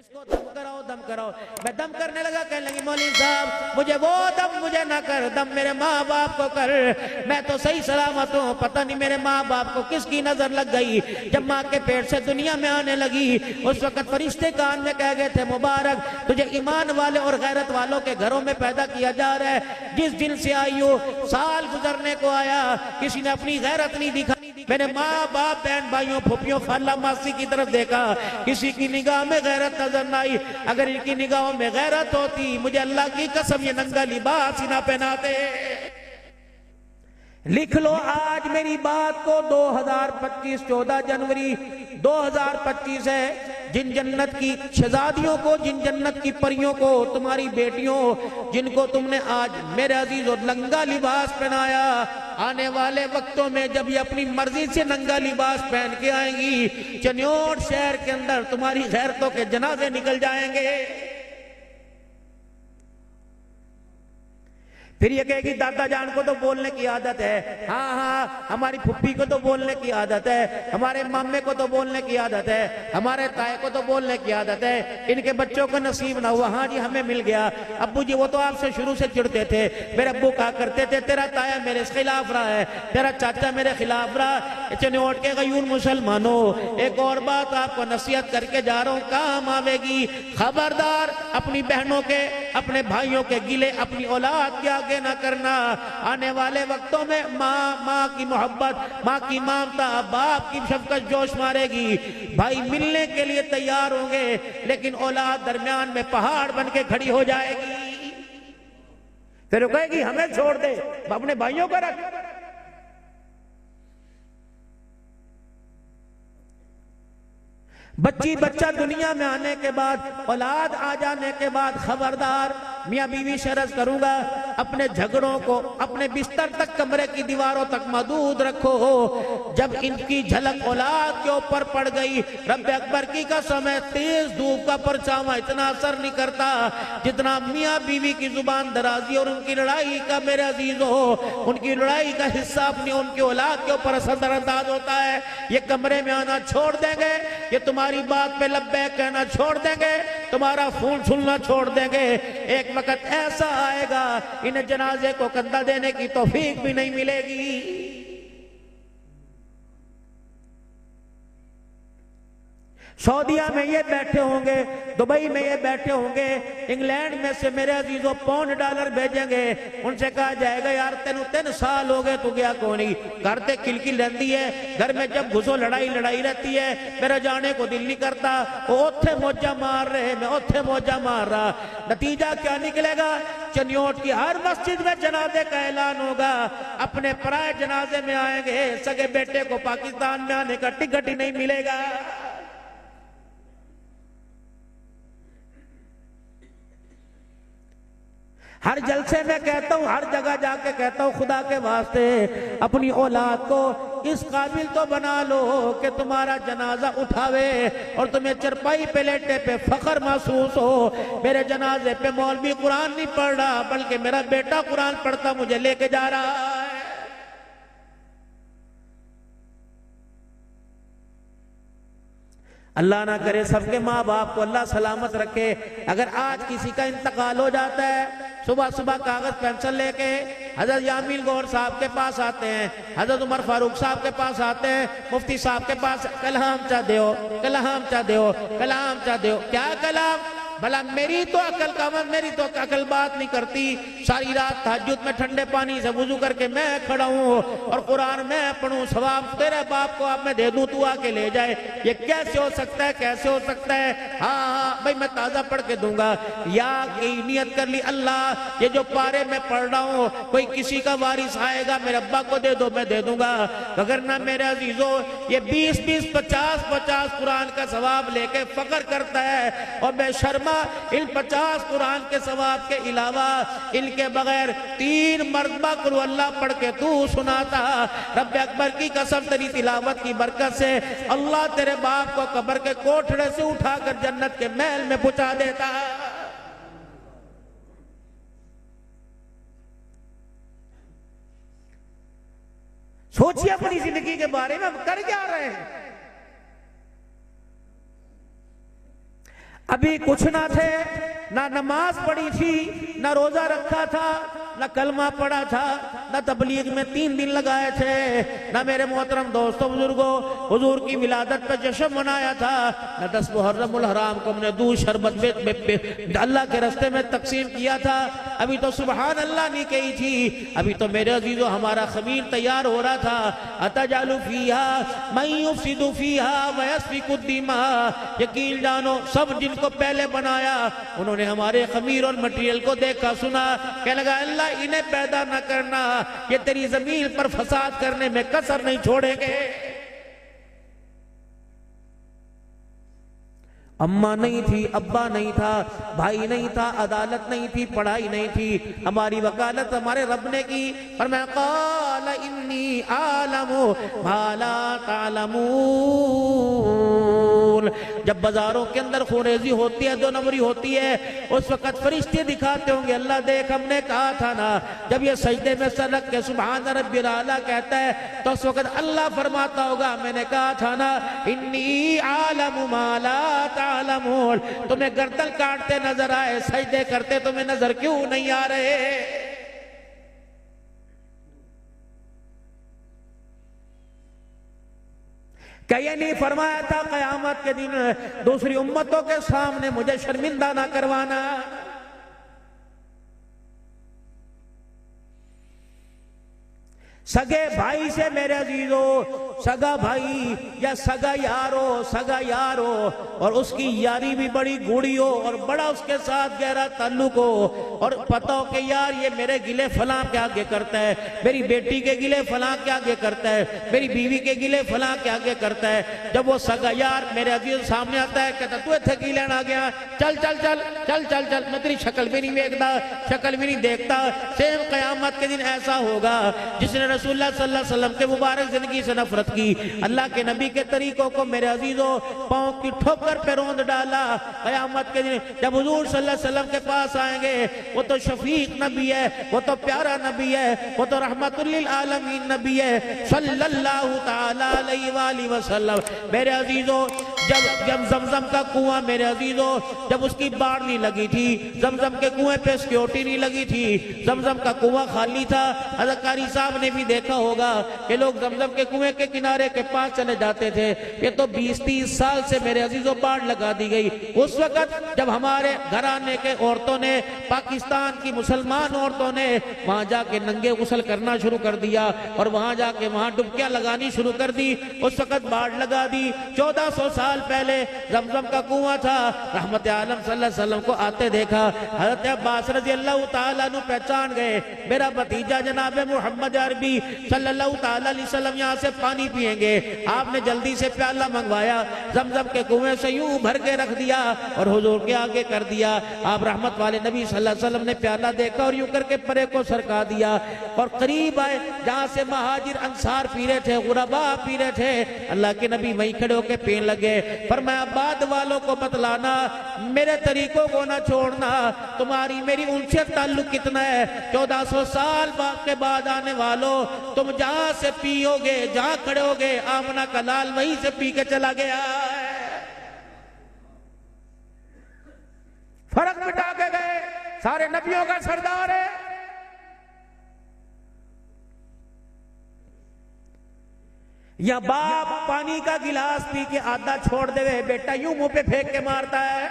इसको दम कराओ दम कराओ। मैं दम करने लगा, कहने लगी मौलवी साहब मुझे वो दम मुझे ना कर, दम मेरे माँ बाप को कर। मैं तो सही सलामत हूँ, पता नहीं मेरे माँ बाप को किसकी नजर लग गई। जब माँ के पेट से दुनिया में आने लगी उस वक्त फरिश्ते कान में कह गए थे मुबारक तुझे ईमान वाले और गैरत वालों के घरों में पैदा किया जा रहा है। जिस दिन से आई हो साल गुजरने को आया, किसी ने अपनी गैरत नहीं दिखाई। मैंने माँ बाप बहन भाइयों फूफियों खाला मासी की तरफ देखा, किसी की निगाह में गैरत नजर न आई। अगर इनकी निगाहों में गैरत होती मुझे अल्लाह की कसम ये नंगा लिबास ही ना पहनाते। लिख लो आज मेरी बात को, 2025 14 जनवरी 2025 है। जिन जन्नत की शहजादियों को, जिन जन्नत की परियों को, तुम्हारी बेटियों जिनको तुमने आज मेरे अजीज और नंगा लिबास पहनाया, आने वाले वक्तों में जब ये अपनी मर्जी से नंगा लिबास पहन के आएंगी, चन्योट शहर के अंदर तुम्हारी गैरतों के जनाजे निकल जाएंगे। फिर ये कहेगी दादा जान को तो बोलने की आदत है, हाँ हाँ हमारी फुप्पी को तो बोलने की आदत है, हमारे मामे को तो बोलने की आदत है, हमारे ताए को तो बोलने की आदत है, इनके बच्चों को नसीब ना हुआ। हाँ जी हमें मिल गया। अब्बू जी वो तो आपसे शुरू से चिढ़ते थे, मेरे अब्बू कहा करते थे तेरा ताया मेरे खिलाफ रहा है, तेरा चाचा मेरे खिलाफ रहा। चनोट के गयूर मुसलमानों, एक और बात आपको नसीहत करके जा रहा हूँ, काम आवेगी। खबरदार अपनी बहनों के अपने भाइयों के गिले अपनी औलाद के आगे ना करना। आने वाले वक्तों में माँ की मोहब्बत, माँ की ममता, बाप की शफकत जोश मारेगी। भाई मिलने के लिए तैयार होंगे लेकिन औलाद दरमियान में पहाड़ बन के खड़ी हो जाएगी। फिर वो कहेगी हमें छोड़ दे, अपने भाइयों को रख। बच्ची बच्चा दुनिया में आने के बाद, औलाद आ जाने के बाद खबरदार मियाँ बीवी शरज करूंगा, अपने झगड़ों को अपने बिस्तर तक कमरे की दीवारों तक महदूद रखो हो। जब इनकी झलक औलाद के ऊपर पड़ गई, रब अकबर की कसम है तेज धूप का परछावा इतना असर नहीं करता जितना मियाँ बीवी की जुबान दराजी और उनकी लड़ाई का मेरे अजीज हो, उनकी लड़ाई का हिस्सा अपनी उनकी औलाद के ऊपर असरअंदाज होता है। ये कमरे में आना छोड़ देंगे, ये तुम्हारी बात पे लब्बैक कहना छोड़ देंगे, तुम्हारा फोन सुनना छोड़ देंगे। एक वक्त ऐसा आएगा इन्हें जनाजे को कंधा देने की तौफीक भी नहीं मिलेगी। सऊदीया में ये बैठे होंगे, दुबई में ये बैठे होंगे, इंग्लैंड में से मेरे अजीजों $5 भेजेंगे, उनसे कहा जाएगा यार तेन 3 साल हो गए तू गया कौन ही, घर ते किलकिल रहती है, घर में जब घुसो लड़ाई लड़ाई रहती है, मेरा जाने को दिल नहीं करता। वो ओथे मौजा मार रहे, मैं ओथे मौजा मार रहा। नतीजा क्या निकलेगा? चन्योट की हर मस्जिद में जनाजे का ऐलान होगा, अपने पराए जनाजे में आएंगे, सगे बेटे को पाकिस्तान में आने का टिकट ही नहीं मिलेगा। हर जलसे में कहता हूँ, हर जगह जाके कहता हूँ, खुदा के वास्ते अपनी औलाद को इस काबिल तो बना लो कि तुम्हारा जनाजा उठावे और तुम्हें चरपाई पे लेटे पे फख्र महसूस हो। मेरे जनाजे पे मौलवी कुरान नहीं पढ़ रहा बल्कि मेरा बेटा कुरान पढ़ता मुझे लेके जा रहा है। अल्लाह ना करे सबके माँ बाप को अल्लाह सलामत रखे। अगर आज किसी का इंतकाल हो जाता है, सुबह सुबह कागज पेंसिल लेके हजरत यामीन गौर साहब के पास आते हैं, हजरत उमर फारूक साहब के पास आते हैं, मुफ्ती साहब के पास कलाम चा दो, कलाम चा दो, कलाम चा दो। क्या कलाम? भला मेरी तो अकल कामन, मेरी तो अकल बात नहीं करती। सारी रात तहज्जुद में ठंडे पानी से वुजू करके मैं खड़ा हूँ और कुरान मैं पढ़ूं, सवाब तेरे बाप को आप मैं दे दूं, तू आके ले जाए। ये कैसे हो सकता है? कैसे हो सकता है? हाँ हाँ भाई मैं ताजा पढ़ के दूंगा। या नियत कर ली अल्लाह ये जो पारे में पढ़ रहा हूँ कोई किसी का वारिस आएगा मेरे अब्बा को दे दो, मैं दे दूंगा। अगर ना मेरे अजीजों ये 20-20 50-50 कुरान का सवाब लेके फख्र करता है और मैं शर्मा इन 50 कुरान के सवाब के अलावा इनके बगैर 3 मरतबा कुल अल्लाह पढ़ के तू सुनाता। रब अकबर की कसम तेरी तिलावत की बरकत से अल्लाह तेरे बाप को कब्र के कोठड़े से उठाकर जन्नत के महल में पहुंचा देता। सोचिए अपनी जिंदगी के बारे में हम कर क्या रहे हैं। अभी कुछ ना थे, ना नमाज पढ़ी थी, ना रोजा रखा था, ना कलमा पढ़ा था, ना तबलीग में 3 दिन लगाए थे, ना मेरे मोहतरम दोस्तों बुजुर्गों हुजूर की विलादत पे जश्न मनाया था, ना 10 मुहर्रमुल हराम को हमने दूध शरबत अल्लाह के रास्ते में तकसीम किया था। अभी तो सुबहान अल्लाह नहीं कही थी, अभी तो मेरे अजीजों हमारा खमीर तैयार हो रहा था। अतजालु फीहा मन युफ्सिदु फीहा व यस्फिकु दिमा, यकीन जानो सब जिनको पहले बनाया उन्होंने हमारे खमीर और मटेरियल को देखा सुना, कहने लगा अल्लाह इन्हें पैदा न करना, ये तेरी जमीन पर फसाद करने में कसर नहीं छोड़ेंगे। अम्मा नहीं थी, अब्बा नहीं था, भाई नहीं था, अदालत नहीं थी, पढ़ाई नहीं थी, हमारी वकालत हमारे रब ने की। और मैं क़ाल इन्नी आलमु मा ला तालमून, जब बाजारों के अंदर खुरेजी होती है, 2 नंबरी होती है, उस वक्त फरिश्ते दिखाते होंगे अल्लाह देख हमने कहा था ना। जब ये सजदे में सर रख के सुभान रब्बिल आला कहता है तो उस वक्त अल्लाह फरमाता होगा मैंने कहा था ना इन्नी आलमु मा ला तालमून, तुम्हें गर्दन काटते नजर आए, सजदे करते तुम्हें नजर क्यों नहीं आ रहे। क्या ये नहीं फरमाया था कयामत के दिन दूसरी उम्मतों के सामने मुझे शर्मिंदा ना करवाना। सगे भाई से मेरे अजीजों, सगा भाई या सगा यारो और उसकी यारी भी बड़ी गूढ़ी हो और बड़ा उसके साथ गहरा ताल्लुक हो, और पता हो कि यार ये मेरे गिले फलां के आगे करता है, मेरी बेटी के गिले फलां के आगे करता है, मेरी बीवी के गिले फलां के आगे करता है। जब वो सगा यार मेरे अजीज सामने आता है कहता तू इत्थे की लेना आ गया, चल चल चल चल चल चल, मैं तेरी शक्ल भी नहीं देखता, शक्ल भी नहीं देखता। सेम कयामत के दिन ऐसा होगा जिसने रसूलुल्लाह सल्लल्लाहु अलैहि वसल्लम के मुबारक जिंदगी से नफरत की, अल्लाह के नबी के तरीकों को मेरे अजीजों पांव की ठोकर पे रोंद डाला। कयामत के दिन जब हुजूर सल्लल्लाहु अलैहि वसल्लम के पास आएंगे, वो तो शफीक नबी है, वो तो प्यारा नबी है, वो तो रहमतुल लिल आलमीन नबी है सल्लल्लाहु तआला अलैहि वसल्लम। मेरे अजीजों जब जमजम का कुआं मेरे अजीजों जब उसकी बाढ़ नहीं लगी थी, जमजम के कुएं पे सिक्योरिटी नहीं लगी थी, जमजम का कुआं खाली था। हज़रत कारी साहब ने भी देखा होगा कि लोग जमजम के कुएं के किनारे के पास चले जाते थे। ये तो 20-30 साल से मेरे अजीजों बाढ़ लगा दी गई। उस वक्त जब हमारे घराने के औरतों ने, पाकिस्तान की मुसलमान औरतों ने वहां जाके नंगे गुस्ल करना शुरू कर दिया और वहां जाके वहां डुबकियां लगानी शुरू कर दी, उस वक्त बाढ़ लगा दी। 1400 साल पहले जमजम का कुआं था, रहमत आलम सल्लल्लाहु अलैहि वसल्लम को आते देखा। हज़रत अब्बास रज़ियल्लाहु ताला अन्हु पहचान गए, मेरा भतीजा जनाब मोहम्मद अरबी सल्लल्लाहु ताला अलैहि वसल्लम यहाँ से पानी पिएंगे। आपने जल्दी से प्याला मंगवाया, जमजम के कुएं से यूं भर के रख दिया और हुजूर के आगे कर दिया। आप रहमत वाले नबी सल्लल्लाहु अलैहि वसल्लम ने प्याला देखा और यूं करके परे को सरका दिया और करीब आए जहाँ से महाजिर अंसार पी रहे थे, गुरबा पी रहे थे। अल्लाह के नबी वहीं खड़े होकर पीने लगे। फरमाया बाद वालों को बतलाना, मेरे तरीकों को ना छोड़ना, तुम्हारी मेरी उनसे ताल्लुक कितना है। 1400 साल के बाद आने वालों, तुम जहां से पियोगे, जहां खड़े होगे, आमना का लाल वहीं से पी के चला गया है। फर्क मिटा के गए, सारे नबियों का सरदार है। या बाप पानी का गिलास पी के आधा छोड़ देवे, बेटा यूं मुंह पे फेंक के मारता है।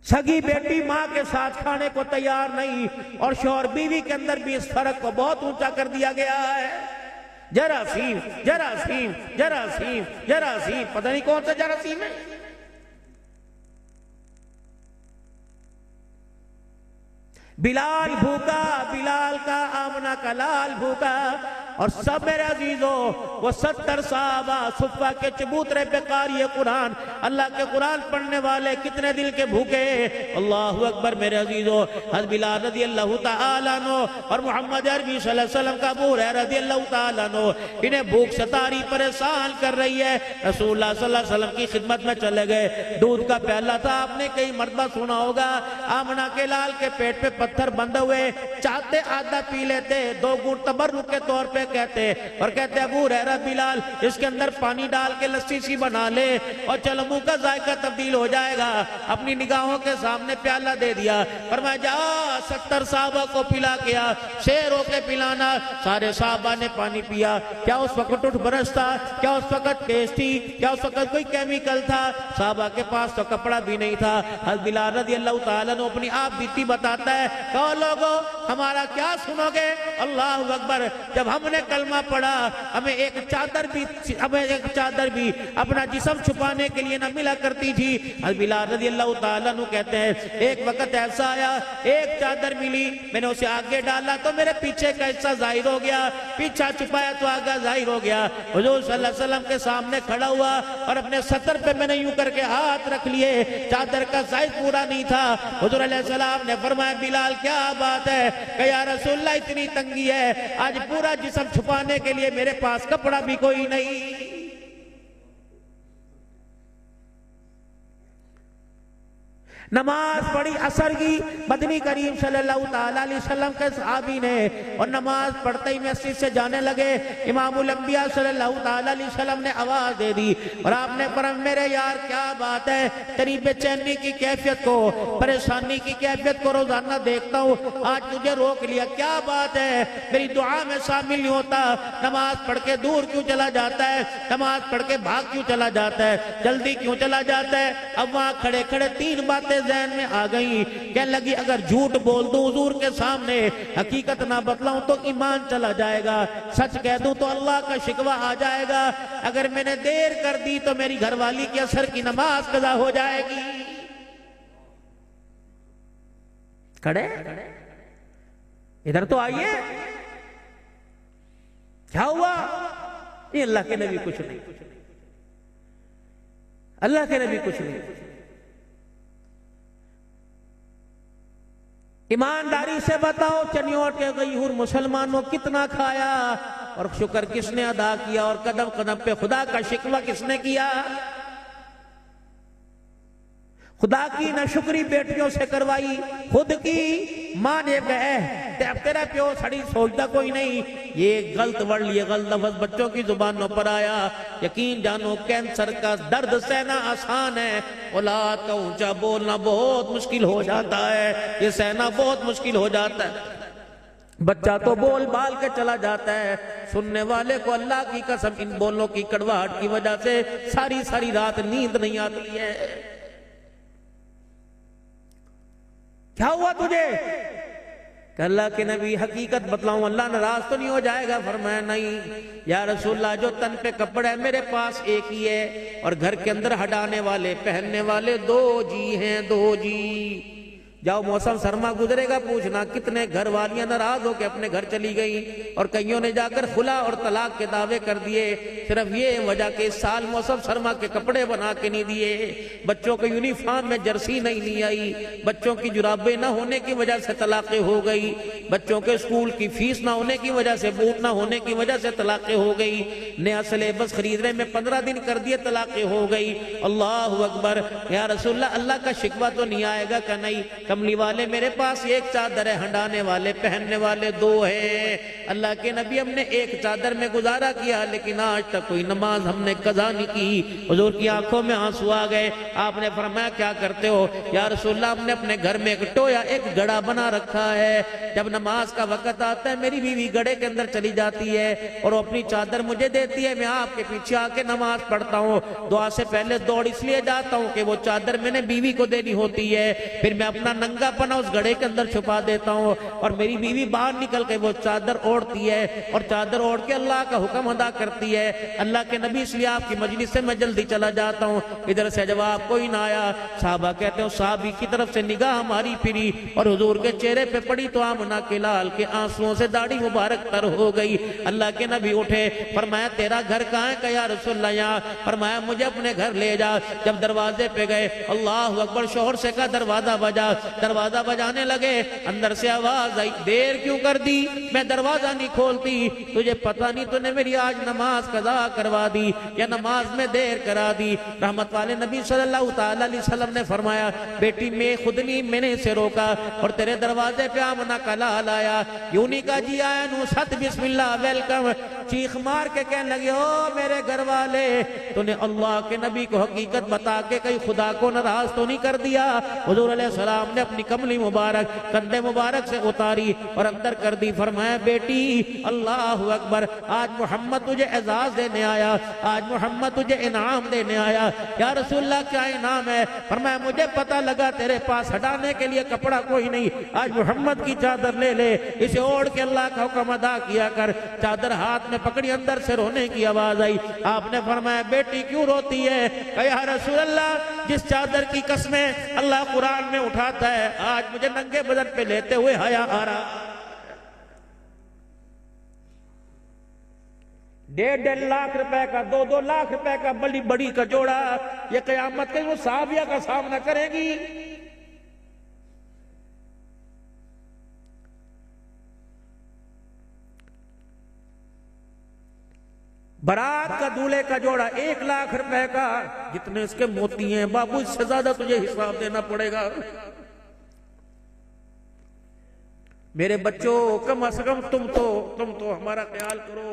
सगी बेटी मां के साथ खाने को तैयार नहीं और शौहर बीवी के अंदर भी इस फर्क को बहुत ऊंचा कर दिया गया है। जरासीम जरासीम जरासीम जरासीम, पता नहीं कौन सा जरासीम है। बिलाल भूखा, बिलाल का आमना का लाल भूखा, और सब मेरे अजीजों वो 70 साहबा सुफ़ा के चबूतरे पे कारी कुरान, अल्लाह के कुरान पढ़ने वाले कितने दिल के भूखे। अल्लाहु अकबर। मेरे अजीजों हज़रत बिलाल रज़ी अल्लाह तआला अन्हु और मोहम्मद अरबी सल्लल्लाहु अलैहि वसल्लम का अबू हुरैरा रज़ी अल्लाह तआला अन्हु, इन्हें भूख सतारी परेशान कर रही है। रसूलुल्लाह सल्लल्लाहु अलैहि वसल्लम की खिदमत में चले गए। दूध का प्याला था, आपने कई मरतबा सुना होगा, आमना के लाल के पेट पे पत्थर बंधे हुए, चाहते आधा पी लेते, 2 घूंट तबर्रुक के तौर पे कहते और कहते अबू हुरैरा बिलाल इसके अंदर पानी डाल के लस्सी सी बना ले और चलो मुंह का जायका तब्दील हो जाएगा। अपनी निगाहों के सामने प्याला दे दिया, फरमाया जा 70 साहबा को पिला के आ, शेर होके पिलाना। सारे साहबा ने पानी पिया। क्या उस वक्त उठ बरस था? क्या उस वक्त पेस्ट थी? क्या उस वक्त कोई केमिकल था? साहबा के पास तो कपड़ा भी नहीं था। हज़रत बिलाल रज़ी अल्लाह ताला ने अपनी आप बीती बताता है, कहो लोगों हमारा क्या सुनोगे? अल्लाह अकबर। जब हमने कलमा पढ़ा हमें एक चादर भी अपना जिस्म छुपाने के लिए न मिला करती थी। हज़रत बिलाल रज़ी अल्लाह ताला अन्हु कहते हैं एक वक्त ऐसा आया, एक चादर मिली, मैंने उसे आगे डाला तो मेरे पीछे का हिस्सा जाहिर हो गया, पीछा छुपाया तो आगे जाहिर हो गया। हुजूर सल्लल्लाहु अलैहि वसल्लम के सामने खड़ा हुआ और अपने सतर पे मैंने यूं करके हाथ रख लिए, चादर का साइज पूरा नहीं था। हुजूर अलैहि सलाम ने फरमाया बिलाल क्या बात है? कि या रसूलल्लाह इतनी तंगी है, आज पूरा जिस्म छुपाने के लिए मेरे पास कपड़ा भी कोई नहीं। नमाज पढ़ी असर की, बदनी करीम सल्लल्लाहु ताला अलैहि वसल्लम के सहाबी ने, और नमाज पढ़ते ही मस्जिद से जाने लगे। इमामुल अंबिया सल्लल्लाहु ताला अलैहि वसल्लम ने आवाज दे दी और आपने फरमाया मेरे यार क्या बात है? तेरी बेचैनी की कैफियत को, परेशानी की कैफियत को रोजाना देखता हूँ, आज तुझे रोक लिया, क्या बात है? मेरी दुआ में शामिल नहीं होता, नमाज पढ़ के दूर क्यों चला जाता है? नमाज पढ़ के भाग क्यों चला जाता है? जल्दी क्यों चला जाता है? अब वहां खड़े खड़े 3 बातें ज़हन में आ गई। क्या लगी अगर झूठ बोल दूं हुजूर के सामने, हकीकत ना बतलाऊं तो ईमान चला जाएगा, सच कह दूं तो अल्लाह का शिकवा आ जाएगा, अगर मैंने देर कर दी तो मेरी घरवाली की असर की नमाज कज़ा हो जाएगी। खड़े इधर तो आइए, क्या हुआ? ये अल्लाह के नबी कुछ नहीं, अल्लाह के नबी कुछ नहीं। ईमानदारी से बताओ चनियोट के गयूर मुसलमानों कितना खाया और शुक्र किसने अदा किया और कदम कदम पे खुदा का शिकवा किसने किया? खुदा की नाशुक्री बेटियों से करवाई, खुद की मां ने गए तेरा प्यो सड़ी सोचता कोई नहीं। ये गलत वर्ड, ये गलत लफ्ज बच्चों की जुबानों पर आया। यकीन जानो कैंसर का दर्द सहना आसान है, औलाद का ऊंचा बोलना बहुत मुश्किल हो जाता है, ये सहना बहुत मुश्किल हो जाता है। बच्चा तो बोल बाल के चला जाता है, सुनने वाले को अल्लाह की कसम इन बोलों की कड़वाहट की वजह से सारी सारी रात नींद नहीं आती है। क्या हुआ तुझे? अल्लाह के नबी हकीकत बतलाऊं अल्लाह नाराज तो नहीं हो जाएगा? फरमाया नहीं या रसूलल्लाह, जो तन पे कपड़ा है मेरे पास एक ही है और घर के अंदर हटाने वाले पहनने वाले 2 जी हैं, 2 जी। जाओ मौसम सरमा गुजरेगा, पूछना कितने घर वालियां नाराज होकर अपने घर चली गई और कईयों ने जाकर खुला और तलाक के दावे कर दिए, सिर्फ ये वजह के इस साल मौसम सरमा के कपड़े बना के नहीं दिए, बच्चों के यूनिफॉर्म में जर्सी नहीं आई, बच्चों की जुराबें न होने की वजह से तलाक़ें हो गई, बच्चों के स्कूल की फीस ना होने की वजह से, बूट ना होने की वजह से तलाक़ें हो गई, नया सिलेबस खरीदने में 15 दिन कर दिए, तलाक़ें हो गई। अल्लाह अकबर। या रसूलल्लाह अल्लाह का शिकवा तो नहीं आएगा? का नहीं, कमली वाले मेरे पास एक चादर है, हंडाने वाले पहनने वाले 2 है। अल्लाह के नबी हमने एक चादर में गुजारा किया, लेकिन आज तक कोई नमाज हमने कज़ा नहीं की। हुजूर की आंखों में आंसू आ गए। आपने फरमाया क्या करते हो? या रसूलल्लाह हमने अपने घर में एक टोया, एक गड़ा बना रखा है, जब नमाज का वक्त आता है मेरी बीवी गड़े के अंदर चली जाती है और अपनी चादर मुझे देती है, मैं आपके पीछे आके नमाज पढ़ता हूँ। दुआ से पहले दौड़ इसलिए जाता हूँ कि वो चादर मैंने बीवी को देनी होती है, फिर मैं अपना नंगापना उस गड़े के अंदर छुपा देता हूँ और मेरी बीवी बाहर निकल के वो चादर ओढ़ती है और चादर ओढ़ के अल्लाह का हुक्म अदा करती है। अल्लाह के नबी इसलिए आपकी मजलिस से मैं जल्दी चला जाता हूँ। इधर से जवाब कोई ना आया। साहबा कहते हो साहबी की तरफ से निगाह हमारी फिरी और हुजूर के चेहरे पे पड़ी तो आमना के लाल के आंसुओं से दाढ़ी मुबारक तर हो गई। अल्लाह के नबी उठे, फरमाया तेरा घर कहाँ है? कहा या रसूलल्लाह यहाँ। फरमाया मुझे अपने घर ले जा। जब दरवाजे पे गए, अल्लाह अकबर, शोहर से का दरवाजा बजा। दरवाजा बजाने लगे। अंदर से आवाज आई, देर क्यों कर दी, मैं दरवाजा नहीं खोलती, तुझे पता नहीं तूने मेरी आज नमाज कज़ा करवा दी या नमाज में देर करा दी। रहमत वाले नबी सल्लल्लाहु ताला अलैहि वसल्लम ने फरमाया, बेटी मैं खुद नहीं, मैंने से रोका और तेरे दरवाजे पे आमना कला लाया, यूं नहीं का जी आया नू सत बिस्मिल्लाह वेलकम, चीख मार के कहने लगे, ओ मेरे घर वाले, तूने अल्लाह के नबी को हकीकत बता के कहीं खुदा को नाराज तो नहीं कर दिया। हुजूर अलैहिस्सलाम ने अपनी कमली मुबारक कंधे मुबारक से उतारी और अंदर कर दी। फरमाया, बेटी अल्लाहु अकबर, आज मोहम्मद तुझे एजाज देने आया, आज मोहम्मद तुझे इनाम देने आया। या रसूलल्लाह क्या इनाम है? फरमाया, मुझे पता लगा तेरे पास हटाने के लिए कपड़ा कोई नहीं, आज मोहम्मद की चादर ले ले, इसे ओढ़ के अल्लाह का हुक्म अदा किया कर। चादर हाथ में पकड़ी, अंदर से रोने की आवाज आई। आपने फरमाया, बेटी क्यों रोती है? कहा, रसूल अल्लाह, जिस चादर की कसमें अल्लाह कुरान में उठाता है, आज मुझे नंगे बदन पे लेते हुए हया आ रहा। 1.5 लाख रुपए का, 2-2 लाख रुपए का बड़ी बड़ी का जोड़ा, ये कयामत के वो साहबिया का सामना करेगी। बारात का दूल्हे का जोड़ा 1 लाख रुपए का, जितने इसके मोती हैं बाबू, इससे ज्यादा तुझे हिसाब देना पड़ेगा। मेरे बच्चों, कम अज कम तुम तो हमारा ख्याल करो।